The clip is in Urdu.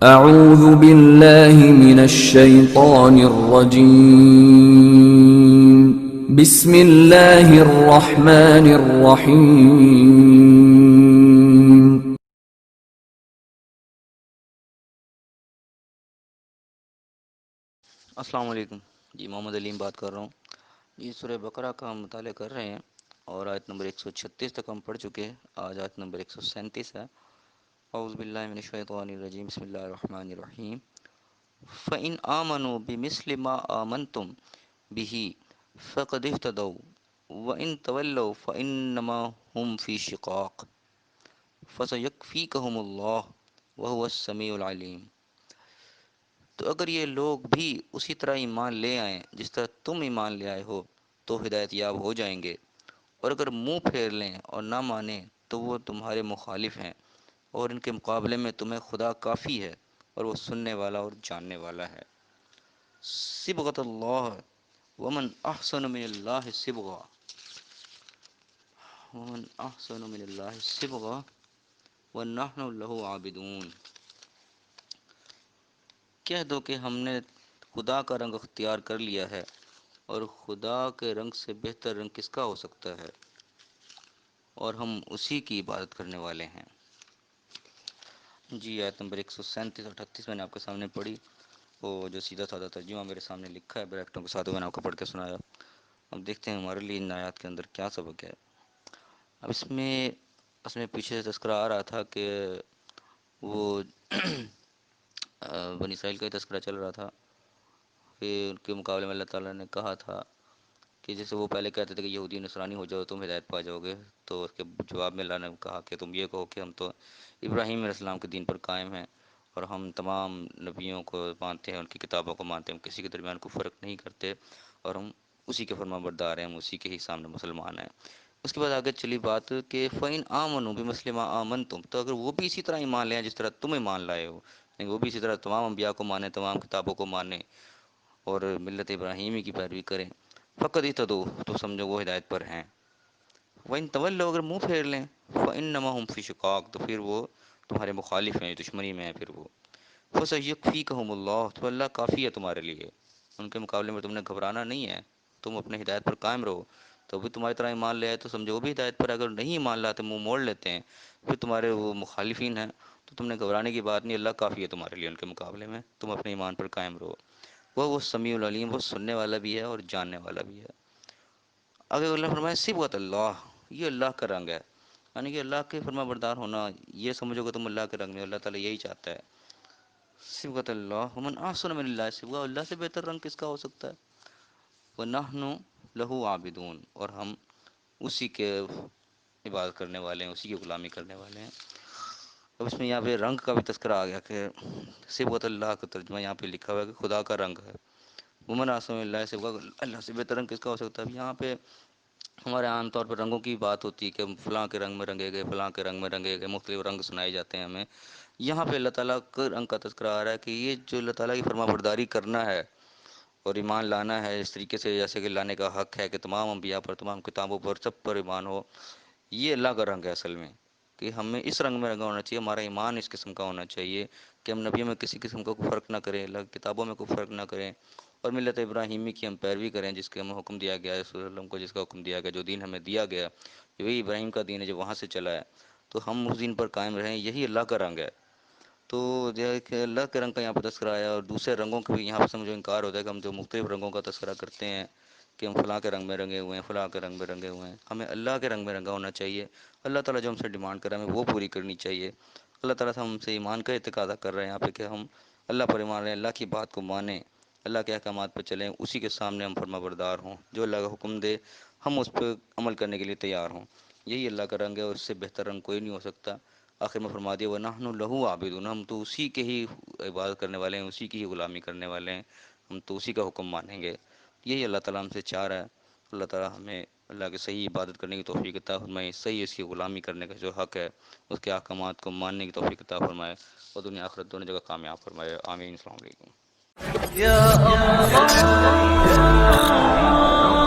اعوذ باللہ من الشیطان الرجیم بسم اللہ الرحمن الرحیم السلام علیکم جی، محمد علیم بات کر رہا ہوں جی۔ سورہ بقرہ کا ہم مطالعہ کر رہے ہیں اور آیت نمبر 136 تک ہم پڑھ چکے ہیں۔ آج آیت نمبر 137 ہے۔ اعوذ باللہ من الشیطان الرجیم، بسم اللہ الرحمن الرحیم۔ فَإِنْ آمَنُوا بِمِثْلِ مَا آمَنْتُمْ بِهِ فَقَدِ اهْتَدَوْا وَإِنْ تَوَلَّوْا فَإِنَّمَا هُمْ فِي شِقَاقٍ فَسَيَكْفِيكَهُمُ اللَّهُ وَهُوَ السَّمِيعُ الْعَلِيمُ۔ تو اگر یہ لوگ بھی اسی طرح ایمان لے آئیں جس طرح تم ایمان لے آئے ہو تو ہدایت یاب ہو جائیں گے، اور اگر منہ پھیر لیں اور نہ مانیں تو وہ تمہارے مخالف ہیں، اور ان کے مقابلے میں تمہیں خدا کافی ہے، اور وہ سننے والا اور جاننے والا ہے۔ صبغۃ اللہ ومن احسن من اللہ صبغہ ونحن لہ عابدون۔ کہہ دو کہ ہم نے خدا کا رنگ اختیار کر لیا ہے، اور خدا کے رنگ سے بہتر رنگ کس کا ہو سکتا ہے، اور ہم اسی کی عبادت کرنے والے ہیں۔ جی، آیت نمبر 137 اور 38 میں نے آپ کے سامنے پڑھی، وہ جو سیدھا سادہ ترجمہ میرے سامنے لکھا ہے بریکٹوں کے ساتھ، وہ میں نے آپ کو پڑھ کے سنایا۔ اب دیکھتے ہیں ہمارے لیے ان آیات کے اندر کیا سبق ہے۔ اب اس میں پیچھے سے تذکرہ آ رہا تھا کہ وہ بنی اسرائیل کا ہی تذکرہ چل رہا تھا کہ ان کے مقابلے میں اللہ تعالیٰ نے کہا تھا کہ جیسے وہ پہلے کہتے تھے کہ یہودی نصرانی ہو جاؤ تم ہدایت پا جاؤ گے، تو اس کے جواب میں اللہ نے کہا کہ تم یہ کہو کہ ہم تو ابراہیم علیہ السلام کے دین پر قائم ہیں، اور ہم تمام نبیوں کو مانتے ہیں، ان کی کتابوں کو مانتے ہیں، ہم کسی کے درمیان کو فرق نہیں کرتے، اور ہم اسی کے فرما بردار ہیں، ہم اسی کے ہی سامنے مسلمان ہیں۔ اس کے بعد آگے چلی بات کہ فَإِنْ آمَنُوا بِمِثْلِ مَا آمَنْتُمْ، تو اگر وہ بھی اسی طرح ایمان لے آئیں جس طرح تم ایمان لائے ہو، یعنی وہ بھی اسی طرح تمام انبیاء کو مانیں، تمام کتابوں کو مانیں اور ملت ابراہیمی کی پیروی کریں، فقط اہتدوا، تو سمجھو وہ ہدایت پر ہیں۔ وَإِنْ تَوَلَّوْا، اگر منہ پھیر لیں، فَإِنَّمَا هُمْ فِي شِقَاقٍ، تو پھر وہ تمہارے مخالف ہیں، دشمنی میں ہیں پھر وہ۔ فَسَيَكْفِيكَهُمُ اللَّهُ، تو اللہ کافی ہے تمہارے لیے، ان کے مقابلے میں تم نے گھبرانا نہیں ہے، تم اپنے ہدایت پر قائم رہو۔ تو بھی تمہاری طرح ایمان لے آئے تو سمجھو وہ بھی ہدایت پر، اگر نہیں ایمان لاتے منہ موڑ لیتے ہیں پھر تمہارے وہ مخالفین ہیں، تو تم نے گھبرانے کی بات نہیں، اللہ کافی ہے تمہارے لیے ان کے مقابلے میں، تم اپنے ایمان پر قائم رہو۔ وہ سمیع العلیم، وہ سننے والا بھی ہے اور جاننے والا بھی ہے۔ اگر اللہ فرمائے صبغۃ اللہ، یہ اللہ کا رنگ ہے، یعنی کہ اللہ کے فرما بردار ہونا، یہ سمجھو کہ تم اللہ کے رنگ میں، اللہ تعالیٰ یہی چاہتا ہے۔ صبغۃ اللہ ومن احسن من اللہ صبغہ، اللہ سے بہتر رنگ کس کا ہو سکتا ہے۔ وَنَحْنُ لَهُ عَابِدُونَ، اور ہم اسی کے عبادت کرنے والے ہیں، اسی کی غلامی کرنے والے ہیں۔ اب اس میں یہاں پہ رنگ کا بھی تذکرہ آ گیا کہ صبغۃ اللہ کا ترجمہ یہاں پہ لکھا ہوا ہے کہ خدا کا رنگ ہے۔ ومن احسن من اللہ صبغہ، اللہ سے بہتر رنگ کس کا ہو سکتا ہے۔ اب یہاں پہ ہمارے عام طور پر رنگوں کی بات ہوتی ہے کہ ہم فلاں کے رنگ میں رنگے گئے، فلاں کے رنگ میں رنگے گئے، مختلف رنگ سنائے جاتے ہیں ہمیں۔ یہاں پہ اللہ تعالیٰ کے رنگ کا تذکرہ آ رہا ہے کہ یہ جو اللہ تعالیٰ کی فرما برداری کرنا ہے اور ایمان لانا ہے اس طریقے سے جیسے کہ لانے کا حق ہے کہ تمام انبیاء پر، تمام کتابوں پر، سب پر ایمان ہو، یہ اللہ کا رنگ ہے اصل میں، کہ ہمیں اس رنگ میں رنگا ہونا چاہیے، ہمارا ایمان اس قسم کا ہونا چاہیے کہ ہم نبیوں میں کسی قسم کا کوئی فرق نہ کریں، اللہ کی کتابوں میں کوئی فرق نہ کریں، اور ملت ابراہیمی کی ہم پیروی کریں جس کے ہمیں حکم دیا گیا ہے، رسول اللہ کو جس کا حکم دیا گیا، جو دین ہمیں دیا گیا، وہی ابراہیم کا دین ہے جو وہاں سے چلا ہے، تو ہم اس دین پر قائم رہیں، یہی اللہ کا رنگ ہے۔ تو کہ اللہ کے رنگ کا یہاں پہ تذکرہ آیا، اور دوسرے رنگوں کا بھی یہاں پہ مجھے انکار ہوتا ہے کہ ہم جو مختلف رنگوں کا تذکرہ کرتے ہیں کہ ہم فلاں کے رنگ میں رنگے ہوئے ہیں، فلاں کے رنگ میں رنگے ہوئے ہیں، ہمیں اللہ کے رنگ میں رنگا ہونا چاہیے۔ اللہ تعالیٰ جو ہم سے ڈیمانڈ کر رہا ہے ہمیں وہ پوری کرنی چاہیے۔ اللہ تعالیٰ سے ہم سے ایمان کا تقاضا کر رہے ہیں یہاں پہ کہ ہم اللہ پر ایمان رہیں، اللہ کی بات کو مانیں، اللہ کے احکامات پہ چلیں، اسی کے سامنے ہم فرما بردار ہوں، جو اللہ کا حکم دے ہم اس پہ عمل کرنے کے لیے تیار ہوں۔ یہی اللہ کا رنگ ہے، اور اس سے بہتر رنگ کوئی نہیں ہو سکتا۔ آخر میں فرما دیا وَنَحْنُ لَهُ عَابِدُونَ، ہم تو اسی کے ہی عبادت کرنے والے ہیں، اسی کی ہی غلامی کرنے والے ہیں، ہم تو اسی کا حکم مانیں گے۔ یہی اللہ تعالیٰ ہم سے چاہ رہا ہے۔ اللہ تعالیٰ ہمیں اللہ کی صحیح عبادت کرنے کی توفیق عطا فرمائے، صحیح اس کی غلامی کرنے کا جو حق ہے اس کے احکامات کو ماننے کی توفیق عطا فرمائے، اور دنیا آخرت دونوں جگہ کامیاب فرمائے۔ آمین۔ السلام علیکم۔ یا اللہ